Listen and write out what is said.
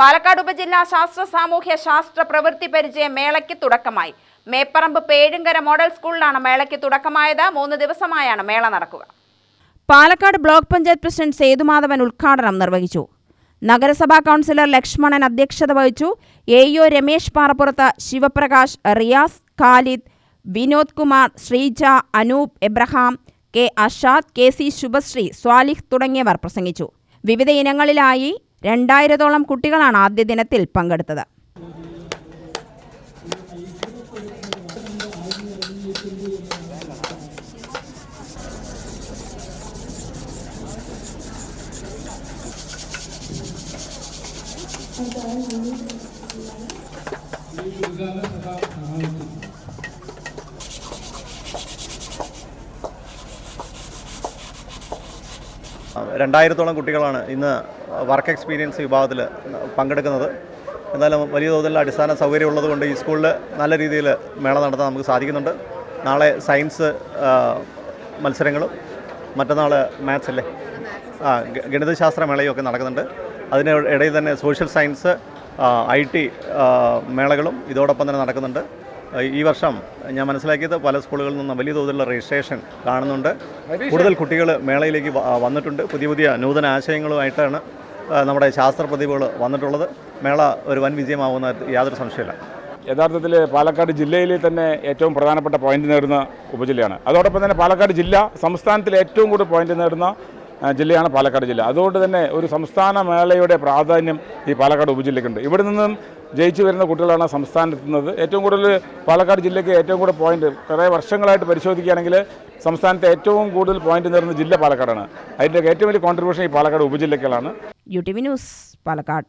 പാലക്കാട് ഉപജില്ലാ ശാസ്ത്ര സാമൂഹ്യ ശാസ്ത്ര പ്രവൃത്തി പരിചയ മേളയ്ക്ക് തുടക്കമായി. മേപ്പറമ്പ് പേഴുങ്കര മോഡൽ സ്കൂളിലാണ് മേളയ്ക്ക് തുടക്കമായത്. 3 ദിവസമായാണ് മേള നടക്കുക. പാലക്കാട് ബ്ലോക്ക് പഞ്ചായത്ത് പ്രസിഡന്റ് സേതുമാധവൻ ഉദ്ഘാടനം നിർവഹിച്ചു. നഗരസഭാ കൗൺസിലർ ലക്ഷ്മണൻ അധ്യക്ഷത വഹിച്ചു. AO Ramesh Parappurath, Sivaprakash, Riyas, Khalid, Vinod Kumar, Sreeja, Anoop, Abraham, K Ashad, KC Subhasree, Swalih തുടങ്ങിയവർ പ്രസംഗിച്ചു. വിവിധ ഇനങ്ങളിലായി 2000ഓളം കുട്ടികളാണ് ആദ്യ ദിനത്തിൽ പങ്കെടുത്തത്. രണ്ടായിരത്തോളം കുട്ടികളാണ് ഇന്ന് വർക്ക് എക്സ്പീരിയൻസ് വിഭാഗത്തിൽ പങ്കെടുക്കുന്നത്. എന്നാലും വലിയ തോതിലുള്ള അടിസ്ഥാന സൗകര്യം ഉള്ളതുകൊണ്ട് ഈ സ്കൂളിൽ നല്ല രീതിയിൽ മേള നടത്താൻ നമുക്ക് സാധിക്കുന്നുണ്ട്. നാളെ സയൻസ് മത്സരങ്ങളും മറ്റന്നാൾ മാത്സ് അല്ലേ ഗണിതശാസ്ത്ര മേളയും ഒക്കെ നടക്കുന്നുണ്ട്. അതിന് ഇടയിൽ തന്നെ സോഷ്യൽ സയൻസ് IT മേളകളും ഇതോടൊപ്പം തന്നെ നടക്കുന്നുണ്ട്. ഈ വർഷം ഞാൻ മനസ്സിലാക്കിയത് പല സ്കൂളുകളിൽ നിന്നും വലിയ തോതിലുള്ള രജിസ്ട്രേഷൻ കാണുന്നുണ്ട്. കൂടുതൽ കുട്ടികൾ മേളയിലേക്ക് വന്നിട്ടുണ്ട്. പുതിയ നൂതന ആശയങ്ങളുമായിട്ടാണ് നമ്മുടെ ശാസ്ത്ര പ്രതിഭകൾ വന്നിട്ടുള്ളത്. മേള ഒരു വൻ വിജയമാവുന്ന യാതൊരു സംശയമില്ല. യഥാർത്ഥത്തിൽ പാലക്കാട് ജില്ലയിലെ തന്നെ ഏറ്റവും പ്രധാനപ്പെട്ട പോയിന്റ് നേടുന്ന ഉപജില്ലയാണ്. അതോടൊപ്പം തന്നെ പാലക്കാട് ജില്ല സംസ്ഥാനത്തിൽ ഏറ്റവും കൂടുതൽ പോയിന്റ് നേടുന്ന ജില്ലയാണ് പാലക്കാട് ജില്ല. അതുകൊണ്ട് തന്നെ ഒരു സംസ്ഥാന മേളയുടെ പ്രാധാന്യം ഈ പാലക്കാട് ഉപജില്ലയ്ക്കുണ്ട്. ഇവിടെ നിന്നും ജയിച്ചു വരുന്ന കുട്ടികളാണ് സംസ്ഥാനത്തെത്തുന്നത്. ഏറ്റവും കൂടുതൽ പാലക്കാട് ജില്ലയ്ക്ക് ഏറ്റവും കൂടുതൽ പോയിന്റ് കുറേ വർഷങ്ങളായിട്ട് പരിശോധിക്കുകയാണെങ്കിൽ സംസ്ഥാനത്തെ ഏറ്റവും കൂടുതൽ പോയിന്റ് നേടുന്ന ജില്ല പാലക്കാടാണ്. അതിൻ്റെ ഏറ്റവും വലിയ കോൺട്രിബ്യൂഷൻ ഈ പാലക്കാട് ഉപജില്ലയ്ക്കുകളാണ്. UTV news, Palakkad.